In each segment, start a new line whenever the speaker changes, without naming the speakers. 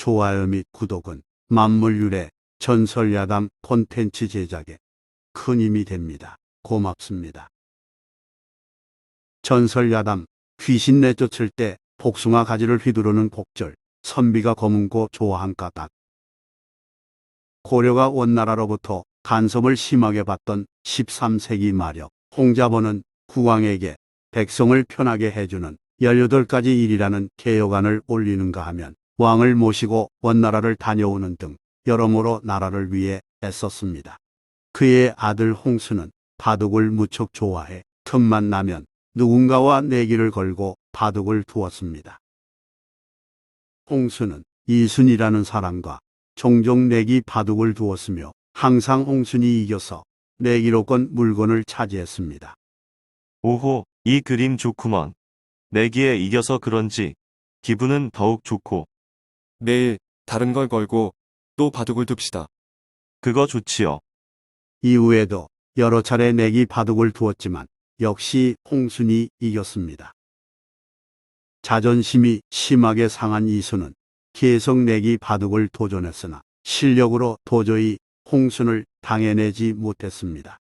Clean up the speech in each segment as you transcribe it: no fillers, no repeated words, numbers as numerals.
좋아요 및 구독은 만물유래 전설야담 콘텐츠 제작에 큰 힘이 됩니다. 고맙습니다. 전설야담 귀신 내쫓을 때 복숭아 가지를 휘두르는 곡절. 선비가 검은고 좋아한 까닭. 고려가 원나라로부터 간섭을 심하게 받던 13세기 말역, 홍자본은 국왕에게 백성을 편하게 해주는 18가지 일이라는 개요간을 올리는가 하면 왕을 모시고 원나라를 다녀오는 등 여러모로 나라를 위해 애썼습니다. 그의 아들 홍수는 바둑을 무척 좋아해 틈만 나면 누군가와 내기를 걸고 바둑을 두었습니다. 홍수는 이순이라는 사람과 종종 내기 바둑을 두었으며 항상 홍순이 이겨서 내기로건 물건을 차지했습니다.
오호, 이 그림 좋구먼. 내기에 이겨서 그런지 기분은 더욱 좋고.
내일 다른 걸 걸고 또 바둑을 둡시다.
그거 좋지요.
이후에도 여러 차례 내기 바둑을 두었지만 역시 홍순이 이겼습니다. 자존심이 심하게 상한 이순은 계속 내기 바둑을 도전했으나 실력으로 도저히 홍순을 당해내지 못했습니다.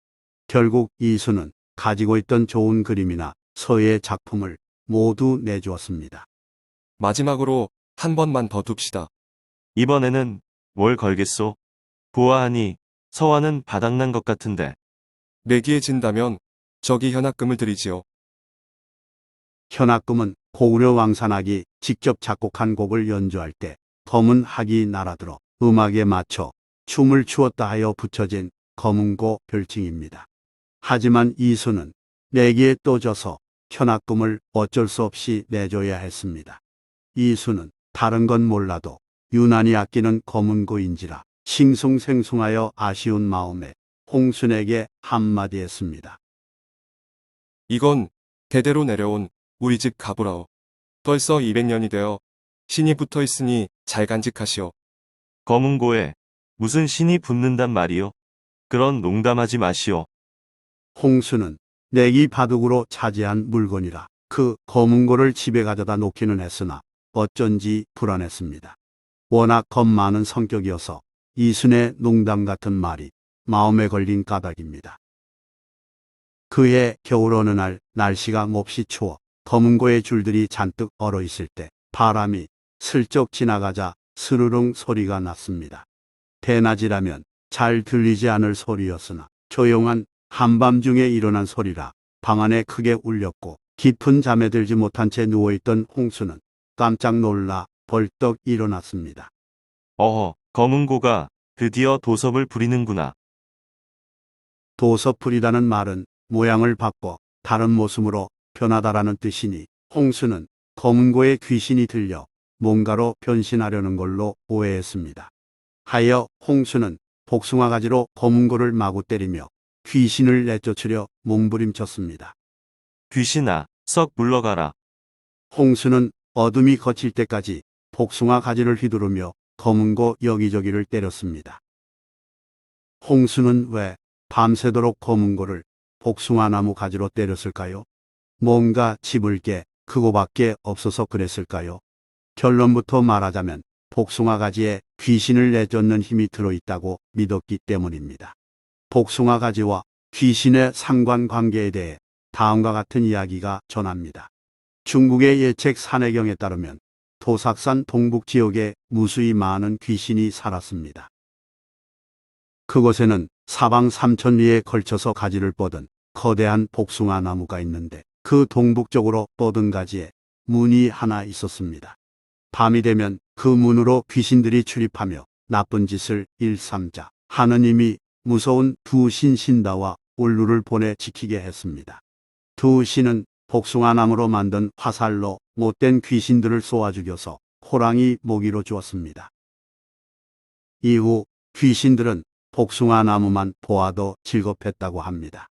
결국 이순은 가지고 있던 좋은 그림이나 서예 작품을 모두 내주었습니다.
마지막으로 한 번만 더 둡시다.
이번에는 뭘 걸겠소? 보아하니 서화는 바닥난 것 같은데.
내기에 진다면 저기 현악금을 드리지요.
현악금은 고구려 왕산악이 직접 작곡한 곡을 연주할 때 검은 학이 날아들어 음악에 맞춰 춤을 추었다 하여 붙여진 검은고 별칭입니다. 하지만 이순은 내기에 또 져서 현악금을 어쩔 수 없이 내줘야 했습니다. 이순은 다른 건 몰라도 유난히 아끼는 검은고인지라 싱숭생숭하여 아쉬운 마음에 홍순에게 한마디 했습니다.
이건 대대로 내려온 우리 집 가부라오. 벌써 200년이 되어 신이 붙어 있으니 잘 간직하시오.
검은고에 무슨 신이 붙는단 말이요? 그런 농담하지 마시오.
홍수는 내기 바둑으로 차지한 물건이라 그 검은고를 집에 가져다 놓기는 했으나 어쩐지 불안했습니다. 워낙 겁 많은 성격이어서 이순의 농담 같은 말이 마음에 걸린 까닭입니다. 그해 겨울 어느 날 날씨가 몹시 추워 검은고의 줄들이 잔뜩 얼어 있을 때 바람이 슬쩍 지나가자 스르릉 소리가 났습니다. 대낮이라면 잘 들리지 않을 소리였으나 조용한 한밤중에 일어난 소리라 방 안에 크게 울렸고 깊은 잠에 들지 못한 채 누워있던 홍수는 깜짝 놀라 벌떡 일어났습니다.
어허, 검은고가 드디어 도섭을 부리는구나.
도섭불이라는 말은 모양을 바꿔 다른 모습으로 변하다라는 뜻이니 홍수는 검은고에 귀신이 들려 뭔가로 변신하려는 걸로 오해했습니다. 하여 홍수는 복숭아 가지로 검은고를 마구 때리며 귀신을 내쫓으려 몸부림쳤습니다.
귀신아, 썩 물러가라.
홍수는 어둠이 거칠 때까지 복숭아 가지를 휘두르며 검은고 여기저기를 때렸습니다. 홍수는 왜 밤새도록 검은고를 복숭아 나무 가지로 때렸을까요? 뭔가 집을 게 그거밖에 없어서 그랬을까요? 결론부터 말하자면 복숭아 가지에 귀신을 내쫓는 힘이 들어있다고 믿었기 때문입니다. 복숭아 가지와 귀신의 상관관계에 대해 다음과 같은 이야기가 전합니다. 중국의 예책 산해경에 따르면 도삭산 동북 지역에 무수히 많은 귀신이 살았습니다. 그곳에는 사방 3,000리에 걸쳐서 가지를 뻗은 거대한 복숭아 나무가 있는데 그 동북쪽으로 뻗은 가지에 문이 하나 있었습니다. 밤이 되면 그 문으로 귀신들이 출입하며 나쁜 짓을 일삼자 하느님이 무서운 두 신신다와 울루를 보내 지키게 했습니다. 두 신은 복숭아 나무로 만든 화살로 못된 귀신들을 쏘아 죽여서 호랑이 먹이로 주었습니다. 이후 귀신들은 복숭아 나무만 보아도 즐겁했다고 합니다.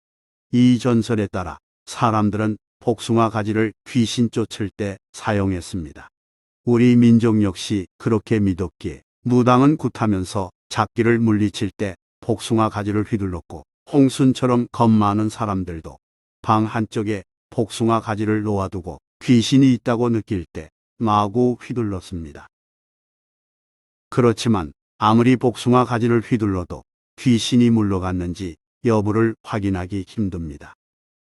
이 전설에 따라 사람들은 복숭아 가지를 귀신 쫓을 때 사용했습니다. 우리 민족 역시 그렇게 믿었기에 무당은 굿하면서 잡기를 물리칠 때 복숭아 가지를 휘둘렀고 홍순처럼 겁 많은 사람들도 방 한쪽에 복숭아 가지를 놓아두고 귀신이 있다고 느낄 때 마구 휘둘렀습니다. 그렇지만 아무리 복숭아 가지를 휘둘러도 귀신이 물러갔는지 여부를 확인하기 힘듭니다.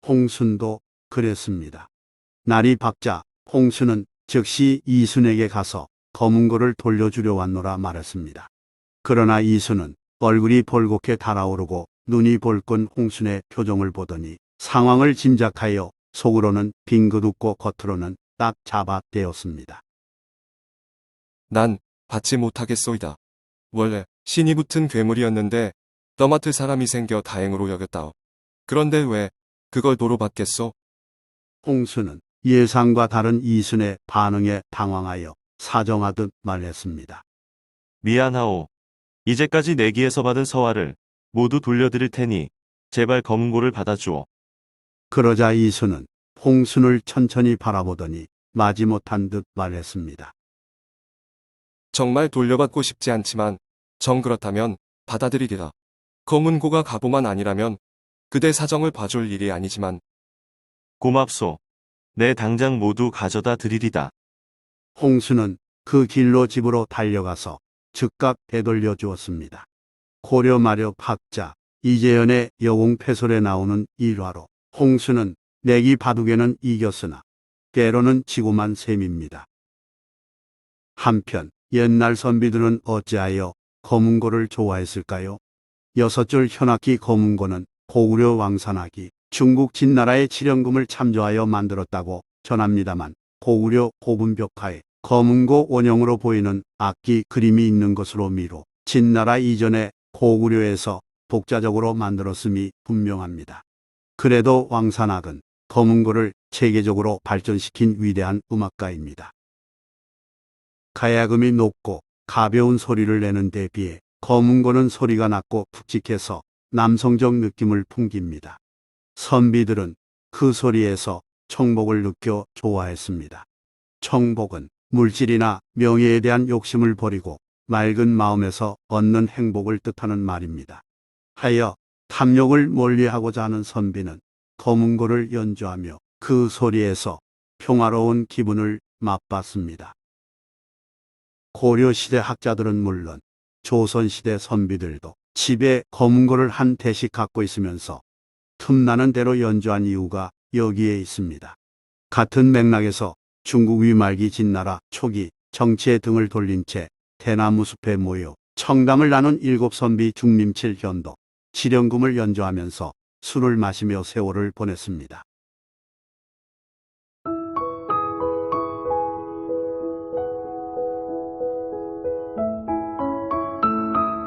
홍순도 그랬습니다. 날이 밝자 홍순은 즉시 이순에게 가서 검은 고를 돌려주려 왔노라 말했습니다. 그러나 이순은 얼굴이 벌겋게 달아오르고 눈이 벌끈 홍순의 표정을 보더니 상황을 짐작하여 속으로는 빙긋 웃고 겉으로는 딱 잡아대었습니다.
난 받지 못하겠소이다. 원래 신이 붙은 괴물이었는데 떠맡을 사람이 생겨 다행으로 여겼다오. 그런데 왜 그걸 도로 받겠소?
홍순은 예상과 다른 이순의 반응에 당황하여 사정하듯 말했습니다.
미안하오. 이제까지 내기에서 받은 서화를 모두 돌려드릴 테니 제발 검은고를 받아주오.
그러자 이순은 홍순을 천천히 바라보더니 마지못한 듯 말했습니다.
정말 돌려받고 싶지 않지만 정 그렇다면 받아들이리라. 검은고가 가보만 아니라면 그대 사정을 봐줄 일이 아니지만
고맙소. 내 당장 모두 가져다 드리리다.
홍순은 그 길로 집으로 달려가서 즉각 되돌려 주었습니다. 고려 마렵 학자 이재현의 여공패설에 나오는 일화로 홍순은 내기 바둑에는 이겼으나 때로는 지고만 셈입니다. 한편 옛날 선비들은 어찌하여 검은고를 좋아했을까요? 6줄 현악기 검은고는 고구려 왕산악이 중국 진나라의 칠연금을 참조하여 만들었다고 전합니다만 고구려 고분벽화에 검은고 원형으로 보이는 악기 그림이 있는 것으로 미루 진나라 이전에 고구려에서 독자적으로 만들었음이 분명합니다. 그래도 왕산악은 검은고를 체계적으로 발전시킨 위대한 음악가입니다. 가야금이 높고 가벼운 소리를 내는 데 비해 검은고는 소리가 낮고 푹직해서 남성적 느낌을 풍깁니다. 선비들은 그 소리에서 청복을 느껴 좋아했습니다. 청복은 물질이나 명예에 대한 욕심을 버리고 맑은 마음에서 얻는 행복을 뜻하는 말입니다. 하여 탐욕을 멀리하고자 하는 선비는 검은고를 연주하며 그 소리에서 평화로운 기분을 맛봤습니다. 고려시대 학자들은 물론 조선시대 선비들도 집에 검은고를 한 대씩 갖고 있으면서 틈나는 대로 연주한 이유가 여기에 있습니다. 같은 맥락에서 중국 위말기 진나라 초기 정치에 등을 돌린 채 대나무 숲에 모여 청담을 나눈 7선비 중림칠 현도 칠연금을 연주하면서 술을 마시며 세월을 보냈습니다.